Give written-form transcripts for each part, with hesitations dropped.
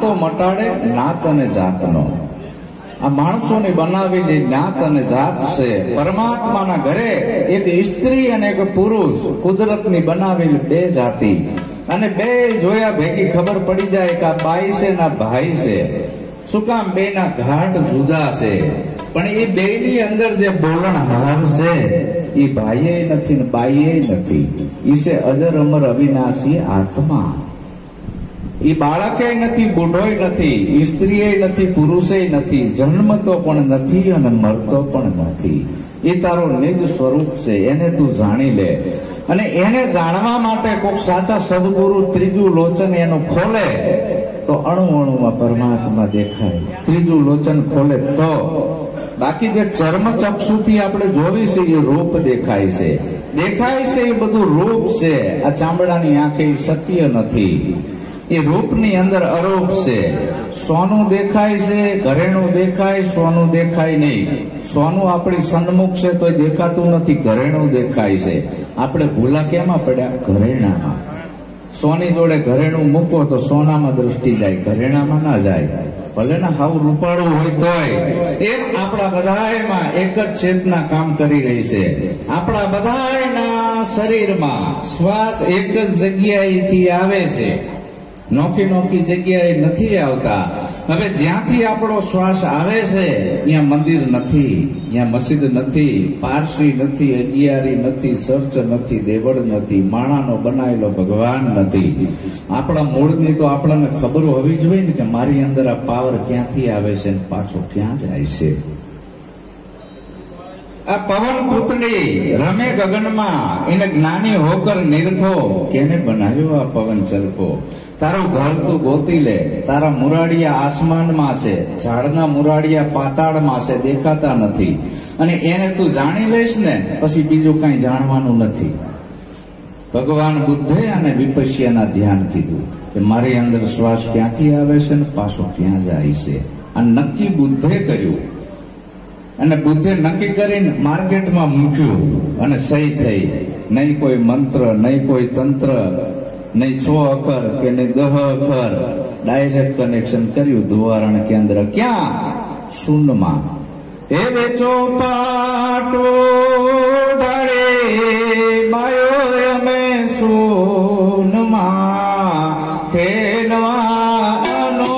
નાતો મટાડે નાત અને જાતનો. આ માણસોની બનાવેલી નાત અને જાત છે. પરમાત્માના ઘરે એક સ્ત્રી અને એક પુરુષ, કુદરતની બનાવેલી બે જાતિ, અને બે જોયા ભેગી ખબર પડી જાય કે આ બાઈ છે ને આ ભાઈ છે. શું કામ? બે ના ઘાટ જુદા છે, પણ એ બે ની અંદર જે બોલણહાર છે એ ભાઈએ નથી ને બાઈએ નથી. ઈ છે અજર અમર અવિનાશી આત્મા. એ બાળકે નથી, બુઢોય નથી, સ્ત્રીએ નથી, પુરુષે નથી, જન્મતો પણ નથી અને મરતો પણ નથી. એ તારો નિજ સ્વરૂપ છે. એને તું જાણી લે. અને એને જાણવા માટે કોઈક સાચા સદગુરુ ત્રીજું લોચન એનું ખોલે તો અણુ અણુમાં પરમાત્મા દેખાય. ત્રીજું લોચન ખોલે તો. બાકી જે ચર્મ ચક્ષુથી આપણે જોવી છે એ રૂપ દેખાય છે. દેખાય છે એ બધું રૂપ છે. આ ચામડાની આંખે સત્ય નથી. એ રૂપની અંદર અરૂપ છે. સોનું દેખાય છે, ઘરેણું દેખાય, સોનું દેખાય નહીં. સોનું આપણી સન્મુખ છે તોય દેખાતું નથી, ઘરેણું દેખાય છે. આપણે ભૂલા કેમાં પડ્યા? ઘરેણામાં. સોની જોડે ઘરેણું મૂકો તો સોનામાં દૃષ્ટિ જાય, ઘરેણામાં ના જાય. ભલે ને હાવ રૂપાળું હોય તોય. એમ આપણા બધાયમાં એક જ ચેતના કામ કરી રહી છે. આપણા બધાયના શરીરમાં શ્વાસ એક જ જગ્યાએથી આવે છે, નોખી નોખી જગ્યાએ નથી આવતા. હવે જ્યાંથી આપણો શ્વાસ આવે છે ત્યાં મંદિર નથી, ત્યાં મસ્જિદ નથી, પારસી નથી, અગિયારી નથી, ચર્ચ નથી, દેવળ નથી, માણાનો બનાવેલો ભગવાન નથી. આપણા મૂળની તો આપણને ખબર હોવી જોઈએ ને કે મારી અંદર આ પાવર ક્યાંથી આવે છે ને પાછો ક્યાં જાય છે. આ પવન પુતળી રમે ગગનમાં, એને જ્ઞાની હોકર નિરખો. કેને બનાવ્યો આ પવન ચરખો? તારું ઘર તું ગોતી લે. તારા મુરાડિયા આસમાનમાં છે, ઝાડના મુરાડિયા પાતાળમાં છે, દેખાતા નથી. અને એને તું જાણી લઈશ ને પછી બીજું કઈ જાણવાનું નથી. ભગવાન બુદ્ધે અને વિપશ્યના ધ્યાન કીધું કે મારી અંદર શ્વાસ ક્યાંથી આવે છે ને પાછો ક્યાં જાય છે. આ નક્કી બુદ્ધે કર્યું. અને બુદ્ધે નક્કી કરીને માર્કેટમાં મૂક્યું અને સહી થઈ. નહીં કોઈ મંત્ર, નહીં કોઈ તંત્ર, નહીં 6 અખર કે નહીં 10 અખર. ડાયરેક્ટ કનેક્શન કર્યું ધુવારણ કેન્દ્ર. ક્યાં? શૂન્યમાં. એ વેચો પાટો ઢાળે માયો અમે શૂન્યમાં ખેલવાનો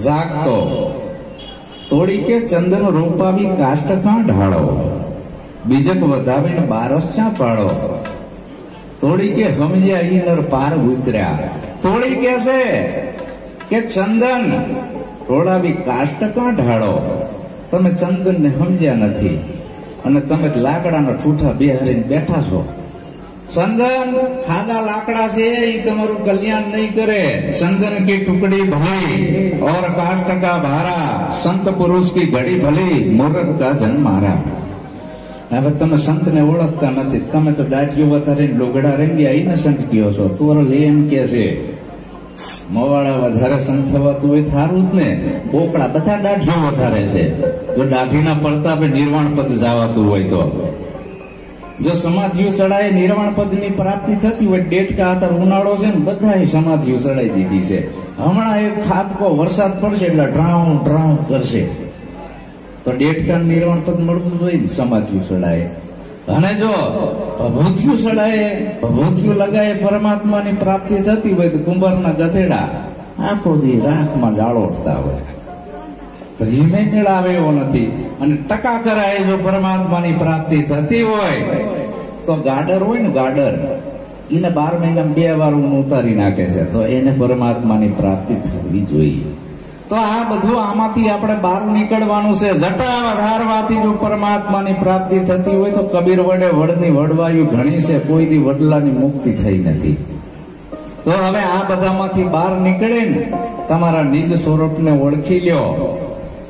જાગતો તોડી કે ચંદન રોપાવી કાષ્ટ કાં ઢાળો, બીજક વધાવીને બારસ ચા પાડો. તોડી કે સમજ્યા ઈ નર પાર ઉતર્યા. તોડી કે છે કે ચંદન તોડાવી કાષ્ટ કાં ઢાળો. તમે ચંદન ને સમજ્યા નથી અને તમે લાકડાના ઠૂઠા બેહારીને બેઠા છો. चंदन खादा लाकड़ा से ही तुम्हारू कल्याण नहीं करे. चंदन की टुकड़ी भली और काष्ट का भारा, संत पुरुष की घड़ी भली मूर्ख का जन्म मारा. હવે તમે સંત ને ઓળખતા નથી. તમે તો દાઢીઓ વધારે લોગડા રંગી આવીને સંત કયો છો. તું લે એમ કે છે મોવાડા વધારે સંત થવાતું હોય સારું જ ને. બોકડા બધા દાઢીઓ વધારે છે. જો દાઢીના પડતાપે નિર્વાણ પદ જવાતું હોય તો, જો સમાધિઓ ચડાય નિર્વાણ પદ ની પ્રાપ્તિ થતી હોય. ડેટકા આતર ઉનાળો છે ને બધા સમાધિઓ ચડાઈ દીધી છે. હમણાં એક ખાપકો વરસાદ પડશે એટલે ડ્રાઉ ડ્રાઉ કરશે તો ડેટકા નિર્વાણ પદ મળવું જોઈએ ને. સમાધિઓ ચડાય અને જો ભભૂતિઓ ચડાય, ભભૂતિઓ લગાય, પરમાત્માની પ્રાપ્તિ થતી હોય તો કુંભારના ગધેડા આખો દી રાખમાં જાળોટતા હોય. તો હિમે મેળાવે એવો નથી. અને ટકા કરાય જો પરમાત્માની પ્રાપ્તિ થતી હોય તો ગાડર હોય ને, ગાડર એને 12 મહિનામાં 2 વાર ઊન ઉતારી નાખે છે, તો એને પરમાત્માની પ્રાપ્તિ થવી જોઈએ. તો આ બધું આમાંથી આપણે બહાર નીકળવાનું છે. જટા વધારવાથી જો પરમાત્માની પ્રાપ્તિ થતી હોય તો કબીર વડે વડની વડવાયું ઘણી છે, કોઈ દી વડલાની મુક્તિ થઈ નથી. તો હવે આ બધામાંથી બહાર નીકળે ને તમારા નિજ સ્વરૂપને ઓળખી લ્યો.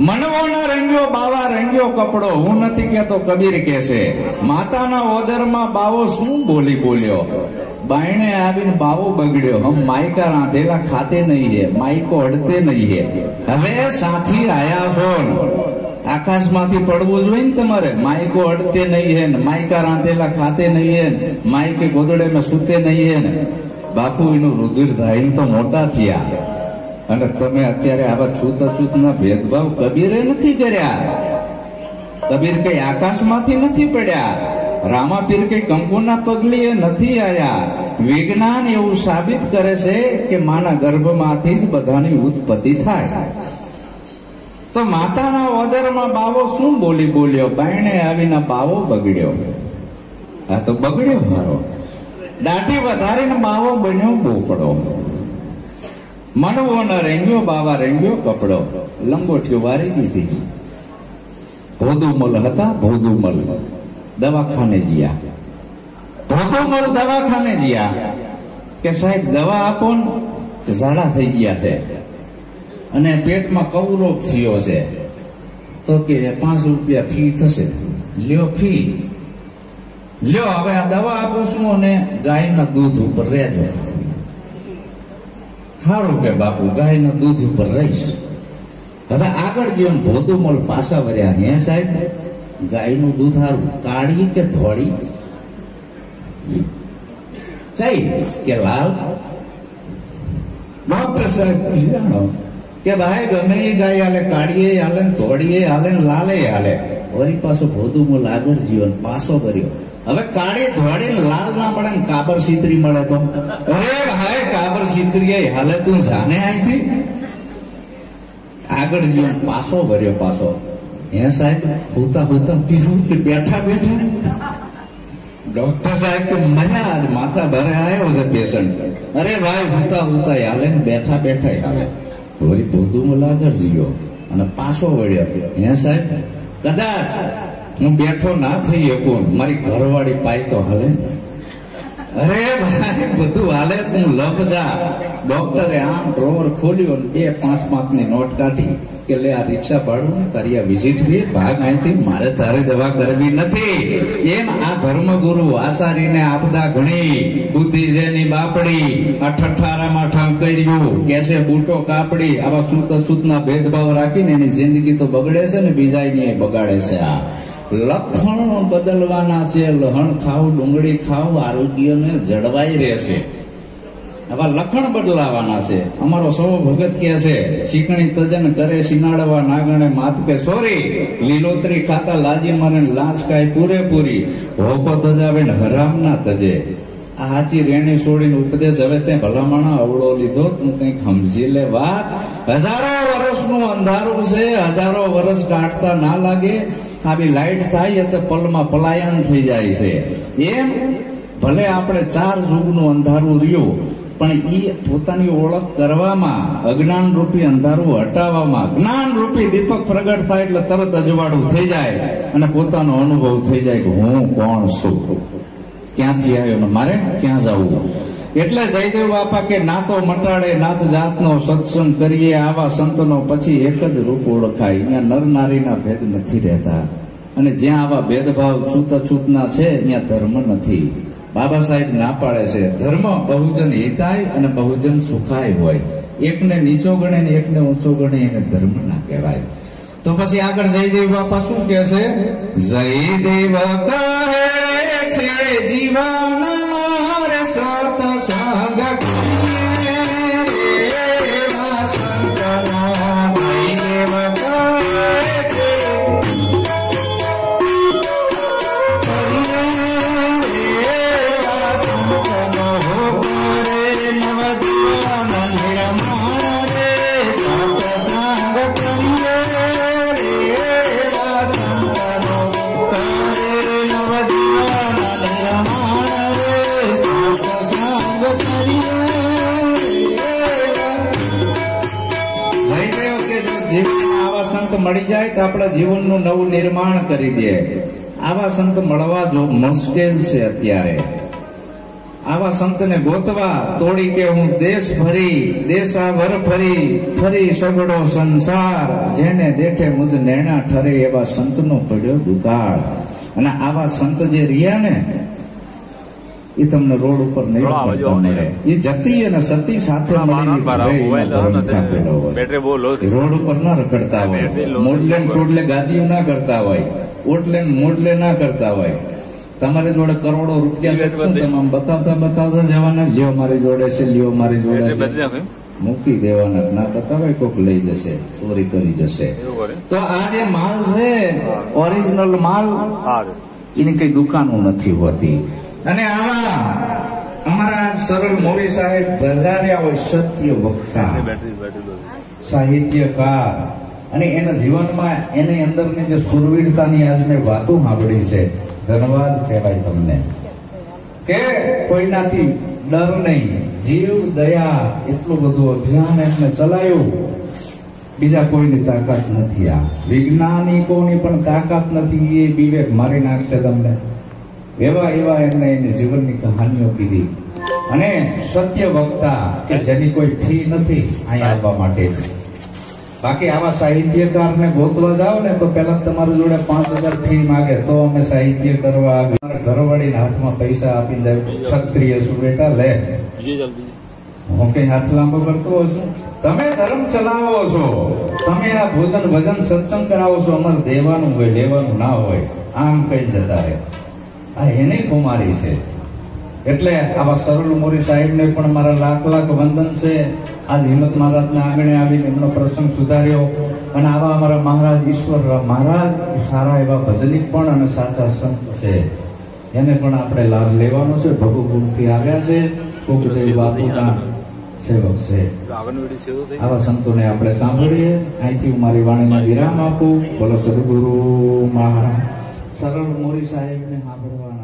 મનવોના રંગ્યો બાવા રંગ્યો કપડો, હું નથી કેતો, કબીર કે છે. માતાના ઓદરમાં બાવો શું બોલી બોલ્યો, બાયણે આવીને બાવો બગડ્યો. હમ માયકા રાંધેલા ખાતે નહીં હે, માયકો અડતે નહીં હે. હવે સાથી આયા છો ને, આકાશમાંથી પડવું જોઈએ ને તમારે. માયકો અડતે નહીં હે ને, માયકા રાંધેલા ખાતે નહીં હે ને, માયકે ગોદડે માં સૂતે નહીં હે ને. બાપુ એનું રુધિર ધાઈને તો મોટા થયા, અને તમે અત્યારે આવા છૂતઅછૂતના ભેદભાવ કબીરે નથી કર્યા. કબીર કઈ આકાશમાંથી નથી પડ્યા, રામાપીર કઈ કંકુના પગલીએ નથી આયા. વિજ્ઞાન એવું સાબિત કરે છે કે માના ગર્ભમાંથી જ બધાની ઉત્પત્તિ થાય. તો માતાના ઓદરમાં બાવો શું બોલી બોલ્યો, બાયણે આવીને બાવો બગડ્યો. આ તો બગડ્યો મારો. દાઢી વધારીને બાવો બન્યો બોકડો. મનવો ન રેંગ્યો બાવા રેંગ્યો કપડો, લંગોટીઓ વારી દીધી. ભોદુમલ હતા, ભોદુમલ દવાખાને જ્યા. ભોદુમલ દવાખાને જ્યા કે સાહેબ દવા આપો ને, ઝાડા થઈ ગયા છે અને પેટમાં કવરોગ થયો છે. તો કે 5 રૂપિયા ફી થશે, લ્યો ફી લ્યો. હવે આ દવા આપો છું અને ગાયના દૂધ ઉપર રહેજો. સારું કે બાપુ, ગાયના દૂધ ઉપર રહીશ. હવે આગળ ગયો ને ભોદુમલ પાછા વર્યા. હે સાહેબ, ગાયનું દૂધ સારું, કાળી કે ધોળી? કઈ કે લાલ? ડોક્ટર સાહેબ જાણો કે ભાઈ ગમે એ ગાય હાલે, કાળીએ હાલે, ધોળીએ હાલે, લાલે હાલે. વળી પાછો ભોદુમલ આગળ ગયો ને પાછો વર્યો. હવે કાળી ધોળી લાલ ના મળે ને કાબર સિત્રી મળે તો, અરે ભાઈ કાબર સિત્રી હાલે, તું જાને અહીંથી. આગળ ગયો પાછો ભર્યો પાછો. હે સાહેબ, હોતા હોતા પીધું કે બેઠા બેઠા? ડોક્ટર સાહેબ કે મને આજ માથા ભરે આવ્યો છે પેશન્ટ. અરે ભાઈ હોતા હોતા હાલે ને બેઠા બેઠા હાલે. વળી ભોદુમલ આગળ ગયો અને પાછો વળ્યો. હે સાહેબ, કદાચ હું બેઠો ના થઈ શકું, મારી ઘરવાળી પાય તો હાલે? અરે ભાઈ બધું હાલે, તું લપ જા. ડોક્ટરે આમ ડ્રોવર ખોલ્યો, 2 5-5ની નોટ કાઢી કે લે આ રિક્ષા ભાડું, તારી આ વિઝિટ રે, ભાગ અહીંથી, મારે તારે દવા કરવી નથી. એમ આ ધર્મગુરુ આચાર્યને આપદા ઘણી, બુદ્ધિ જેની બાપડી, આ ઠઠારામાં ઠંગ કર્યું, કેસે બૂટો કાપડી. આવા છૂતઅછૂતના ભેદભાવ રાખીને એની જિંદગી તો બગડે છે ને બીજાની બગાડે છે. આ લખણ બદલવાના છે. લહણ ખાવ, ડુંગળી ખાવ, આરોગ્યને જળવાઈ રહેશે. આવા લખણ બદલાવાના છે. અમારો સૌ ભગત કે છે, શીકણી તજન કરે સિનાડવા નાગણે માત કે સોરી, લીલોતરી ખાતા લાજી મરે લાંચ કાય પૂરેપૂરી, હોકો તજાવે ને હરામ ના તજે. આ હાચી રેણી છોડીને ઉપદેશ હવે તે ભલામણા અવળો લીધો, તું કઈક સમજી લે વાત. હજારો વર્ષનું અંધારું છે, હજારો વર્ષ કાઢતા ના લાગે. આવી લાઈટ થાય તો પલમાં પલાયન થઈ જાય છે. એમ ભલે આપણે 4 યુગનું અંધારું રહ્યું, પણ એ પોતાની ઓળખ કરવામાં, અજ્ઞાન રૂપી અંધારું હટાવવામાં, જ્ઞાન રૂપી દીપક પ્રગટ થાય એટલે તરત અજવાળું થઈ જાય અને પોતાનો અનુભવ થઈ જાય કે હું કોણ છું, ક્યાંથી આવ્યો ને મારે ક્યાં જવું. એટલે જયદેવ બાપા કે ના તો મટાડે નાત જાતનો સત્સંગ કરીએ, આવા સંતનો પછી એક જ રૂપ ઓળખાય. અહીંયા નર નારીના ભેદ નથી રહેતા, અને જ્યાં આવા ભેદભાવ છૂતઅછૂતના છે ત્યાં ધર્મ નથી. બાબા સાહેબ ના પાડે છે, ધર્મ બહુજન હિતાય અને બહુજન સુખાય હોય. એકને નીચો ગણે ને એકને ઊંચો ગણે એને ધર્મ ના કહેવાય. તો પછી આગળ જયદેવ બાપા શું કહે છે? જયદેવ કહે છે જીવન મારે સત્સંગ મળી જાય તો આપણા જીવનનું નવું નિર્માણ કરી દે. આવા સંત મળવા જો મુશ્કેલ છે અત્યારે. આવા સંતને ગોતવા તોડી કે હું દેશ ફરી દેશાવર ફરી સગડો સંસાર, જેને દેઠે મુજ નેણા ઠરે, એવા સંતનો પડ્યો દુકાળ. અને આવા સંત જે રહ્યા ને એ તમને રોડ ઉપર નહીં મળે. એ જતી અને સતી સાથે રોડ ઉપર ના રખડતા હોય, મોડલે ટોડલે ગાદીઓ ના કરતા હોય, ઓટલે મોડલે ના કરતા હોય. તમારી જોડે કરોડો રૂપિયા છે, શું તમે બતાવતા જવાના, લ્યો મારી જોડે છે, લ્યો મારી જોડે છે, મૂકી દેવાના. ના બતાવે કોક લઈ જશે, ચોરી કરી જશે. તો આ જે માલ છે ઓરિજિનલ માલ, એની કઈ દુકાનો નથી હોતી. અને આવા અમારા સરળ મોરી સાહેબ વધાર્યા હોય સત્ય વક્તા, સાહિત્યકાર, અને એના જીવનમાં એની અંદરની જે સુરવીરતાની આજ મેં વાતો સાંભળી છે. ધન્યવાદ કહેવાય તમને કે કોઈનાથી ડર નહીં, જીવ દયા, એટલું બધું અભિયાન એમને ચલાવ્યું. બીજા કોઈની તાકાત નથી. આ વૈજ્ઞાનિકોની પણ તાકાત નથી. એ વિવેક મારી નાખશે તમને. એવા એમને એની જીવનની કહાનીઓ કીધી. અને સત્ય વક્તા કે જેની કોઈ ફી નથી અહીંયા આવવા માટે. બાકી આવા સાહિત્યકારને ગોતવા જાવ ને તો પેલા તમારી જોડે 5,000 ફી માંગે તો અમે સાહિત્ય કરવા આવે. ઘરવાળીના હાથમાં પૈસા આપી દે, ક્ષત્રિય છું બેટા લે, હું કઈ હાથ લાંબો કરતો છું. તમે ધર્મ ચલાવો છો, તમે આ ભોજન ભજન સત્સંગ કરાવો છો, અમારે દેવાનું હોય લેવાનું ના હોય, આમ કઈ જતા રહે. આ એની કુમારી છે. એટલે આવા સરળ મોરી સાહેબને પણ મારા લાખ વંદન છે. આજ હિંમત મહારાજના આંગણે આવીને એમનો પ્રસંગ સુધાર્યો. અને આવા અમારા મહારાજ ઈશ્વર મહારાજ સારા એવા ભજનિક પણ અને સાચા સંત છે, એને પણ આપણે લાભ લેવાનો છે. ભગુગુરુથી આવ્યા છે, કોકદેવ બાપુના સેવક છે. આવા સંતોને આપણે સાંભળીએ. અહીંથી હું મારી વાણીને વિરામ આપું. બોલો સદગુરુ મહારાજ. સરળ મોરી સાહેબને સાંભળવા